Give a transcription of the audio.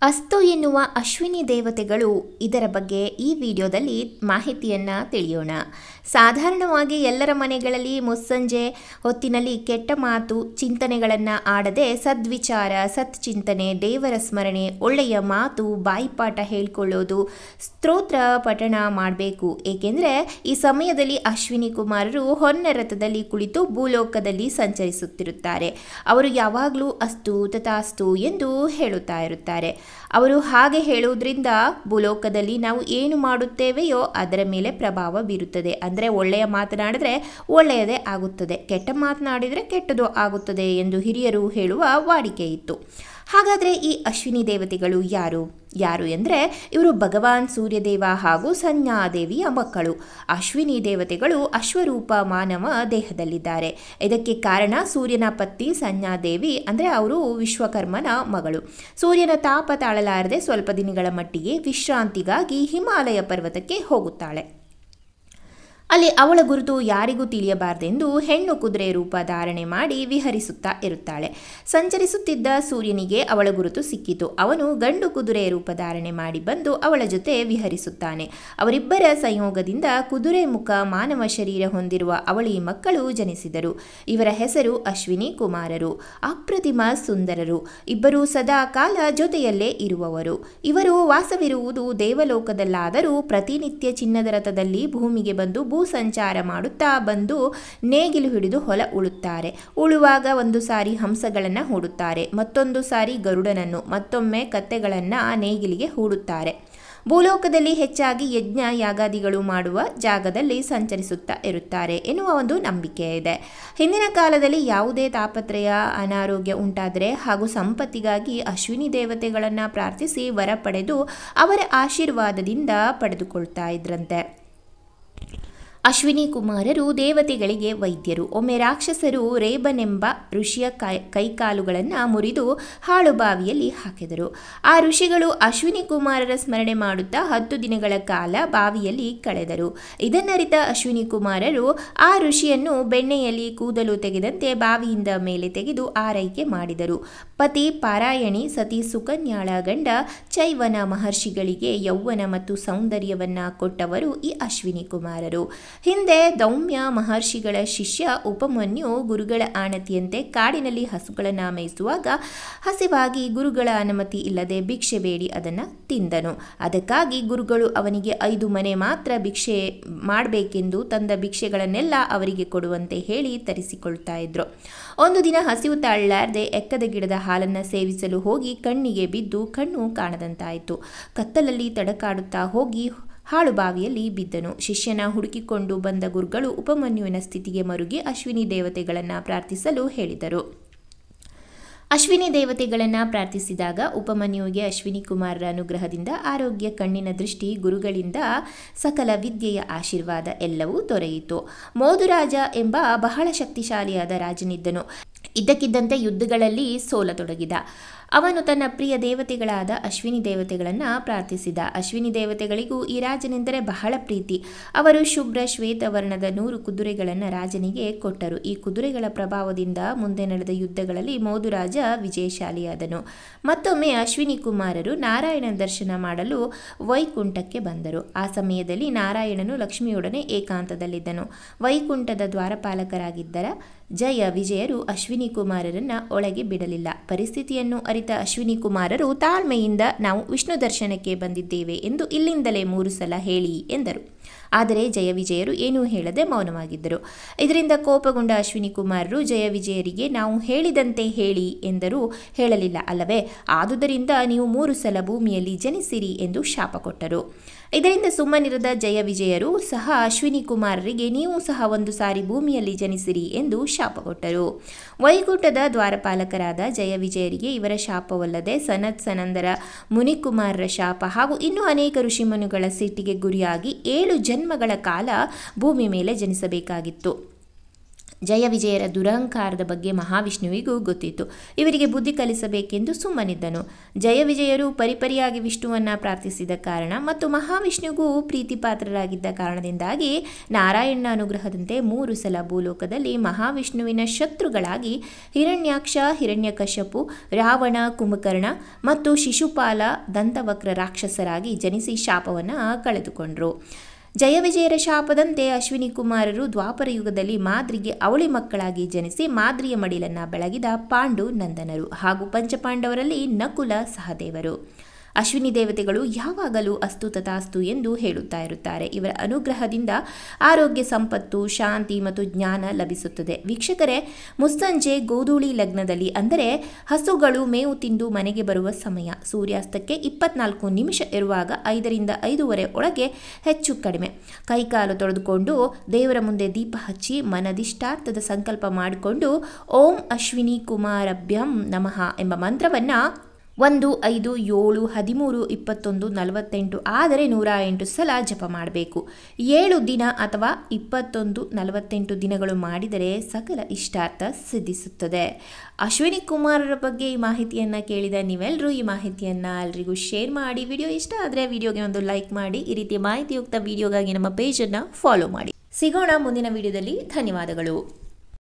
ಅಸ್ತು ಎನ್ನುವ ಅಶ್ವಿನಿ ದೇವತೆಗಳು, ಇದರ ಬಗ್ಗೆ ಈ ವಿಡಿಯೋದಲ್ಲಿ ಮಾಹಿತಿಯನ್ನು ತಿಳಿಯೋಣ. ಸಾಧಾರಣವಾಗಿ ಎಲ್ಲರ ಮನೆಗಳಲ್ಲಿ ಮುಸ್ಸಂಜೆ ಹೊತ್ತಿನಲ್ಲಿ ಕೆಟ್ಟ ಮಾತು ಚಿಂತನೆಗಳನ್ನು ಆಡದೆ ಸದ್ವಿಚಾರ, ಸತ್ಚಿಂತನೆ, ದೇವರ ಸ್ಮರಣೆ, ಒಳ್ಳೆಯ ಮಾತು, ಬಾಯಿಪಾಠ ಹೇಳ್ಕೊಳ್ಳೋದು, ಸ್ತೋತ್ರ ಪಠಣ ಮಾಡಬೇಕು. ಏಕೆಂದರೆ ಈ ಸಮಯದಲ್ಲಿ ಅಶ್ವಿನಿ ಕುಮಾರರು ಹೊನ್ನ ರಥದಲ್ಲಿ ಕುಳಿತು ಭೂಲೋಕದಲ್ಲಿ ಸಂಚರಿಸುತ್ತಿರುತ್ತಾರೆ. ಅವರು ಯಾವಾಗಲೂ ಅಸ್ತು ತಥಾಸ್ತು ಎಂದು ಹೇಳುತ್ತಾ ಇರುತ್ತಾರೆ. ಅವರು ಹಾಗೆ ಹೇಳುವುದರಿಂದ ಭೂಲೋಕದಲ್ಲಿ ನಾವು ಏನು ಮಾಡುತ್ತೇವೆಯೋ ಅದರ ಮೇಲೆ ಪ್ರಭಾವ ಬೀರುತ್ತದೆ. ಅಂದರೆ ಒಳ್ಳೆಯ ಮಾತನಾಡಿದರೆ ಒಳ್ಳೆಯದೇ ಆಗುತ್ತದೆ, ಕೆಟ್ಟ ಮಾತನಾಡಿದರೆ ಕೆಟ್ಟದು ಆಗುತ್ತದೆ ಎಂದು ಹಿರಿಯರು ಹೇಳುವ ವಾಡಿಕೆ ಇತ್ತು. ಹಾಗಾದರೆ ಈ ಅಶ್ವಿನಿ ದೇವತೆಗಳು ಯಾರು ಎಂದರೆ ಇವರು ಭಗವಾನ್ ಸೂರ್ಯದೇವ ಹಾಗೂ ಸಂಜ್ಞಾದೇವಿಯ ಮಕ್ಕಳು. ಅಶ್ವಿನಿ ದೇವತೆಗಳು ಅಶ್ವರೂಪ ಮಾನವ ದೇಹದಲ್ಲಿದ್ದಾರೆ. ಇದಕ್ಕೆ ಕಾರಣ ಸೂರ್ಯನ ಪತ್ನಿ ಸಂಜ್ಞಾದೇವಿ, ಅಂದರೆ ಅವರು ವಿಶ್ವಕರ್ಮನ ಮಗಳು. ಸೂರ್ಯನ ತಾಪ ತಾಳಲಾರದೆ ಸ್ವಲ್ಪ ದಿನಗಳ ಮಟ್ಟಿಗೆ ವಿಶ್ರಾಂತಿಗಾಗಿ ಹಿಮಾಲಯ ಪರ್ವತಕ್ಕೆ ಹೋಗುತ್ತಾಳೆ. ಅಲ್ಲಿ ಅವಳ ಗುರುತು ಯಾರಿಗೂ ತಿಳಿಯಬಾರದೆಂದು ಹೆಣ್ಣು ಕುದುರೆ ರೂಪ ಧಾರಣೆ ಮಾಡಿ ವಿಹರಿಸುತ್ತಾ ಇರುತ್ತಾಳೆ. ಸಂಚರಿಸುತ್ತಿದ್ದ ಸೂರ್ಯನಿಗೆ ಅವಳ ಗುರುತು ಸಿಕ್ಕಿತು. ಅವನು ಗಂಡು ಕುದುರೆ ರೂಪ ಧಾರಣೆ ಮಾಡಿ ಬಂದು ಅವಳ ಜೊತೆ ವಿಹರಿಸುತ್ತಾನೆ. ಅವರಿಬ್ಬರ ಸಂಯೋಗದಿಂದ ಕುದುರೆ ಮುಖ ಮಾನವ ಶರೀರ ಹೊಂದಿರುವ ಅವಳಿ ಮಕ್ಕಳು ಜನಿಸಿದರು. ಇವರ ಹೆಸರು ಅಶ್ವಿನಿ ಕುಮಾರರು. ಅಪ್ರತಿಮ ಸುಂದರರು. ಇಬ್ಬರು ಸದಾ ಕಾಲ ಜೊತೆಯಲ್ಲೇ ಇರುವವರು. ಇವರು ವಾಸವಿರುವುದು ದೇವಲೋಕದಲ್ಲಾದರೂ ಪ್ರತಿನಿತ್ಯ ಚಿನ್ನದ ರಥದಲ್ಲಿ ಭೂಮಿಗೆ ಬಂದು ಸಂಚಾರ ಮಾಡುತ್ತಾ ಬಂದು ನೇಗಿಲು ಹಿಡಿದು ಹೊಲ ಉಳುತ್ತಾರೆ. ಉಳುವಾಗ ಒಂದು ಸಾರಿ ಹಂಸಗಳನ್ನು ಹೂಡುತ್ತಾರೆ, ಮತ್ತೊಂದು ಸಾರಿ ಗರುಡನನ್ನು, ಮತ್ತೊಮ್ಮೆ ಕತ್ತೆಗಳನ್ನು ನೇಗಿಲಿಗೆ ಹೂಡುತ್ತಾರೆ. ಭೂಲೋಕದಲ್ಲಿ ಹೆಚ್ಚಾಗಿ ಯಜ್ಞ ಯಾಗಾದಿಗಳು ಮಾಡುವ ಜಾಗದಲ್ಲಿ ಸಂಚರಿಸುತ್ತಾ ಇರುತ್ತಾರೆ ಎನ್ನುವ ಒಂದು ನಂಬಿಕೆ ಇದೆ. ಹಿಂದಿನ ಕಾಲದಲ್ಲಿ ಯಾವುದೇ ತಾಪತ್ರಯ, ಅನಾರೋಗ್ಯ ಉಂಟಾದರೆ ಹಾಗೂ ಸಂಪತ್ತಿಗಾಗಿ ಅಶ್ವಿನಿ ದೇವತೆಗಳನ್ನು ಪ್ರಾರ್ಥಿಸಿ ವರ ಪಡೆದು ಅವರ ಆಶೀರ್ವಾದದಿಂದ ಪಡೆದುಕೊಳ್ತಾ ಇದ್ರಂತೆ. ಅಶ್ವಿನಿ ಕುಮಾರರು ದೇವತೆಗಳಿಗೆ ವೈದ್ಯರು. ಒಮ್ಮೆ ರಾಕ್ಷಸರು ರೇಬನೆಂಬ ಋಷಿಯ ಕೈಕಾಲುಗಳನ್ನು ಮುರಿದು ಹಾಳು ಬಾವಿಯಲ್ಲಿ ಹಾಕಿದರು. ಆ ಋಷಿಗಳು ಅಶ್ವಿನಿ ಕುಮಾರರ ಸ್ಮರಣೆ ಮಾಡುತ್ತಾ 10 ದಿನಗಳ ಕಾಲ ಬಾವಿಯಲ್ಲಿ ಕಳೆದರು. ಇದನ್ನರಿತ ಅಶ್ವಿನಿ ಕುಮಾರರು ಆ ಋಷಿಯನ್ನು ಬೆಣ್ಣೆಯಲ್ಲಿ ಕೂದಲು ತೆಗೆದಂತೆ ಬಾವಿಯಿಂದ ಮೇಲೆ ತೆಗೆದು ಆರೈಕೆ ಮಾಡಿದರು. ಪತಿ ಪಾರಾಯಣಿ ಸತಿ ಸುಕನ್ಯಾಳ ಗಂಡ ಚೈವನ ಮಹರ್ಷಿಗಳಿಗೆ ಯೌವನ ಮತ್ತು ಸೌಂದರ್ಯವನ್ನ ಕೊಟ್ಟವರು ಈ ಅಶ್ವಿನಿ ಕುಮಾರರು. ಹಿಂದೆ ದೌಮ್ಯ ಮಹರ್ಷಿಗಳ ಶಿಷ್ಯ ಉಪಮನ್ಯು ಗುರುಗಳ ಆಣತಿಯಂತೆ ಕಾಡಿನಲ್ಲಿ ಹಸುಗಳನ್ನು ಮೇಯಿಸುವಾಗ ಹಸಿವಾಗಿ ಗುರುಗಳ ಅನುಮತಿ ಇಲ್ಲದೆ ಭಿಕ್ಷೆ ಬೇಡಿ ಅದನ್ನು ತಿಂದನು. ಅದಕ್ಕಾಗಿ ಗುರುಗಳು ಅವನಿಗೆ 5 ಮನೆ ಮಾತ್ರ ಭಿಕ್ಷೆ ಮಾಡಬೇಕೆಂದು ತಂದ ಭಿಕ್ಷೆಗಳನ್ನೆಲ್ಲ ಅವರಿಗೆ ಕೊಡುವಂತೆ ಹೇಳಿ ತರಿಸಿಕೊಳ್ತಾ ಇದ್ರು. ಒಂದು ದಿನ ಹಸಿವು ತಾಳಲಾರದೆ ಎಕ್ಕದ ಗಿಡದ ಹಾಲನ್ನು ಸೇವಿಸಲು ಹೋಗಿ ಕಣ್ಣಿಗೆ ಬಿದ್ದು ಕಣ್ಣು ಕಾಣದಂತಾಯಿತು. ಕತ್ತಲಲ್ಲಿ ತಡಕಾಡುತ್ತಾ ಹೋಗಿ ಹಾಳು ಬಾವಿಯಲ್ಲಿ ಬಿದ್ದನು. ಶಿಷ್ಯನ ಹುಡುಕಿಕೊಂಡು ಬಂದ ಗುರುಗಳು ಉಪಮನ್ಯುವಿನ ಸ್ಥಿತಿಗೆ ಮರುಗಿ ಅಶ್ವಿನಿ ದೇವತೆಗಳನ್ನು ಪ್ರಾರ್ಥಿಸಲು ಹೇಳಿದರು. ಅಶ್ವಿನಿ ದೇವತೆಗಳನ್ನು ಪ್ರಾರ್ಥಿಸಿದಾಗ ಉಪಮನ್ಯುವಿಗೆ ಅಶ್ವಿನಿ ಕುಮಾರರ ಅನುಗ್ರಹದಿಂದ ಆರೋಗ್ಯ, ಕಣ್ಣಿನ ದೃಷ್ಟಿ, ಗುರುಗಳಿಂದ ಸಕಲ ವಿದ್ಯೆಯ ಆಶೀರ್ವಾದ ಎಲ್ಲವೂ ದೊರೆಯಿತು. ಮೋದುರಾಜ ಎಂಬ ಬಹಳ ಶಕ್ತಿಶಾಲಿಯಾದ ರಾಜನಿದ್ದನು. ಇದ್ದಕ್ಕಿದ್ದಂತೆ ಯುದ್ಧಗಳಲ್ಲಿ ಸೋಲತೊಡಗಿದ. ಅವನು ತನ್ನ ಪ್ರಿಯ ದೇವತೆಗಳಾದ ಅಶ್ವಿನಿ ದೇವತೆಗಳನ್ನು ಪ್ರಾರ್ಥಿಸಿದ. ಅಶ್ವಿನಿ ದೇವತೆಗಳಿಗೂ ಈ ರಾಜನೆಂದರೆ ಬಹಳ ಪ್ರೀತಿ. ಅವರು ಶುಭ್ರ ಶ್ವೇತವರ್ಣದ 100 ಕುದುರೆಗಳನ್ನು ರಾಜನಿಗೆ ಕೊಟ್ಟರು. ಈ ಕುದುರೆಗಳ ಪ್ರಭಾವದಿಂದ ಮುಂದೆ ನಡೆದ ಯುದ್ಧಗಳಲ್ಲಿ ಮೋದುರಾಜ ವಿಜಯಶಾಲಿಯಾದನು. ಮತ್ತೊಮ್ಮೆ ಅಶ್ವಿನಿ ಕುಮಾರರು ನಾರಾಯಣನ ದರ್ಶನ ಮಾಡಲು ವೈಕುಂಠಕ್ಕೆ ಬಂದರು. ಆ ಸಮಯದಲ್ಲಿ ನಾರಾಯಣನು ಲಕ್ಷ್ಮಿಯೊಡನೆ ಏಕಾಂತದಲ್ಲಿದ್ದನು. ವೈಕುಂಠದ ದ್ವಾರಪಾಲಕರಾಗಿದ್ದರ ಜಯ ವಿಜಯರು ಅಶ್ವಿನಿ ಕುಮಾರರನ್ನು ಒಳಗೆ ಬಿಡಲಿಲ್ಲ. ಪರಿಸ್ಥಿತಿಯನ್ನು ಅರಿತ ಅಶ್ವಿನಿ ಕುಮಾರರು ತಾಳ್ಮೆಯಿಂದ ನಾವು ವಿಷ್ಣು ದರ್ಶನಕ್ಕೆ ಬಂದಿದ್ದೇವೆ ಎಂದು ಇಲ್ಲಿಂದಲೇ 3 ಸಲ ಹೇಳಿ ಎಂದರು. ಆದರೆ ಜಯ ವಿಜಯರು ಏನೂ ಹೇಳದೆ ಮೌನವಾಗಿದ್ದರು. ಇದರಿಂದ ಕೋಪಗೊಂಡ ಅಶ್ವಿನಿ ಕುಮಾರರು ಜಯ ವಿಜಯರಿಗೆ ನಾವು ಹೇಳಿದಂತೆ ಹೇಳಿ ಎಂದರೂ ಹೇಳಲಿಲ್ಲ ಅಲ್ಲವೇ, ಆದುದರಿಂದ ನೀವು 3 ಸಲ ಭೂಮಿಯಲ್ಲಿ ಜನಿಸಿರಿ ಎಂದು ಶಾಪ ಕೊಟ್ಟರು. ಇದರಿಂದ ಸುಮ್ಮನಿರದ ಜಯ ವಿಜಯರು ಸಹ ಅಶ್ವಿನಿ ಕುಮಾರರಿಗೆ ನೀವು ಸಹ 1 ಸಾರಿ ಭೂಮಿಯಲ್ಲಿ ಜನಿಸಿರಿ ಎಂದು ಶಾಪ ಕೊಟ್ಟರು. ವೈಕುಂಠದ ದ್ವಾರಪಾಲಕರಾದ ಜಯ ವಿಜಯರಿಗೆ ಇವರ ಶಾಪವಲ್ಲದೆ ಸನತ್ ಸನಂದರ ಮುನಿಕುಮಾರರ ಶಾಪ ಹಾಗೂ ಇನ್ನೂ ಅನೇಕ ಋಷಿಮುನಿಗಳ ಸಿಟ್ಟಿಗೆ ಗುರಿಯಾಗಿ 7 ಜನ್ಮಗಳ ಕಾಲ ಭೂಮಿ ಮೇಲೆ ಜನಿಸಬೇಕಾಗಿತ್ತು. ಜಯ ವಿಜಯರ ದುರಹಂಕಾರದ ಬಗ್ಗೆ ಮಹಾವಿಷ್ಣುವಿಗೂ ಗೊತ್ತಿತ್ತು. ಇವರಿಗೆ ಬುದ್ಧಿ ಕಲಿಸಬೇಕೆಂದು ಸುಮ್ಮನಿದ್ದನು. ಜಯ ವಿಜಯರು ಪರಿಪರಿಯಾಗಿ ವಿಷ್ಣುವನ್ನು ಪ್ರಾರ್ಥಿಸಿದ ಕಾರಣ ಮತ್ತು ಮಹಾವಿಷ್ಣುವಿಗೂ ಪ್ರೀತಿಪಾತ್ರರಾಗಿದ್ದ ಕಾರಣದಿಂದಾಗಿ ನಾರಾಯಣನ ಅನುಗ್ರಹದಂತೆ 3 ಸಲ ಭೂಲೋಕದಲ್ಲಿ ಮಹಾವಿಷ್ಣುವಿನ ಶತ್ರುಗಳಾಗಿ ಹಿರಣ್ಯಾಕ್ಷ, ಹಿರಣ್ಯಕಶ್ಯಪು, ರಾವಣ, ಕುಂಭಕರ್ಣ ಮತ್ತು ಶಿಶುಪಾಲ ದಂತವಕ್ರ ರಾಕ್ಷಸರಾಗಿ ಜನಿಸಿ ಶಾಪವನ್ನು ಕಳೆದುಕೊಂಡರು. ಜಯ ವಿಜಯರ ಶಾಪದಂತೆ ಅಶ್ವಿನಿ ಕುಮಾರರು ದ್ವಾಪರ ಯುಗದಲ್ಲಿ ಮಾದ್ರಿಗೆ ಅವಳಿ ಮಕ್ಕಳಾಗಿ ಜನಿಸಿ ಮಾದ್ರಿಯ ಮಡಿಲನ್ನು ಬೆಳಗಿದ ಪಾಂಡು ನಂದನರು ಹಾಗೂ ಪಂಚಪಾಂಡವರಲ್ಲಿ ನಕುಲ ಸಹದೇವರು. ಅಶ್ವಿನಿ ದೇವತೆಗಳು ಯಾವಾಗಲೂ ಅಸ್ತು ತಥಾಸ್ತು ಎಂದು ಹೇಳುತ್ತಾ ಇರುತ್ತಾರೆ. ಇವರ ಅನುಗ್ರಹದಿಂದ ಆರೋಗ್ಯ, ಸಂಪತ್ತು, ಶಾಂತಿ ಮತ್ತು ಜ್ಞಾನ ಲಭಿಸುತ್ತದೆ. ವೀಕ್ಷಕರೇ, ಮುಸ್ಸಂಜೆ ಗೋಧೂಳಿ ಲಗ್ನದಲ್ಲಿ, ಅಂದರೆ ಹಸುಗಳು ಮೇವು ತಿಂದು ಮನೆಗೆ ಬರುವ ಸಮಯ, ಸೂರ್ಯಾಸ್ತಕ್ಕೆ 24 ನಿಮಿಷ ಇರುವಾಗ 5 ರಿಂದ 5:30 ಒಳಗೆ ಹೆಚ್ಚು ಕಡಿಮೆ ಕೈಕಾಲು ತೊಳೆದುಕೊಂಡು ದೇವರ ಮುಂದೆ ದೀಪ ಹಚ್ಚಿ ಮನದಿಷ್ಟಾರ್ಥದ ಸಂಕಲ್ಪ ಮಾಡಿಕೊಂಡು ಓಂ ಅಶ್ವಿನಿ ಕುಮಾರಭ್ಯಂ ನಮಃ ಎಂಬ ಮಂತ್ರವನ್ನು 1, 5, 7, 13, 21, 48 ಆದರೆ 108 ಸಲ ಜಪ ಮಾಡಬೇಕು. 7 ದಿನ ಅಥವಾ 21, 48 ದಿನಗಳು ಮಾಡಿದರೆ ಸಕಲ ಇಷ್ಟಾರ್ಥ ಸಿದ್ಧಿಸುತ್ತದೆ. ಅಶ್ವಿನಿ ಕುಮಾರರ ಬಗ್ಗೆ ಈ ಮಾಹಿತಿಯನ್ನು ಕೇಳಿದ ನೀವೆಲ್ಲರೂ ಈ ಮಾಹಿತಿಯನ್ನು ಎಲ್ಲರಿಗೂ ಶೇರ್ ಮಾಡಿ. ವಿಡಿಯೋ ಇಷ್ಟ ಆದರೆ ವಿಡಿಯೋಗೆ ಒಂದು ಲೈಕ್ ಮಾಡಿ. ಈ ರೀತಿಯ ಮಾಹಿತಿಯುಕ್ತ ವಿಡಿಯೋಗಾಗಿ ನಮ್ಮ ಪೇಜನ್ನು ಫಾಲೋ ಮಾಡಿ. ಸಿಗೋಣ ಮುಂದಿನ ವಿಡಿಯೋದಲ್ಲಿ. ಧನ್ಯವಾದಗಳು.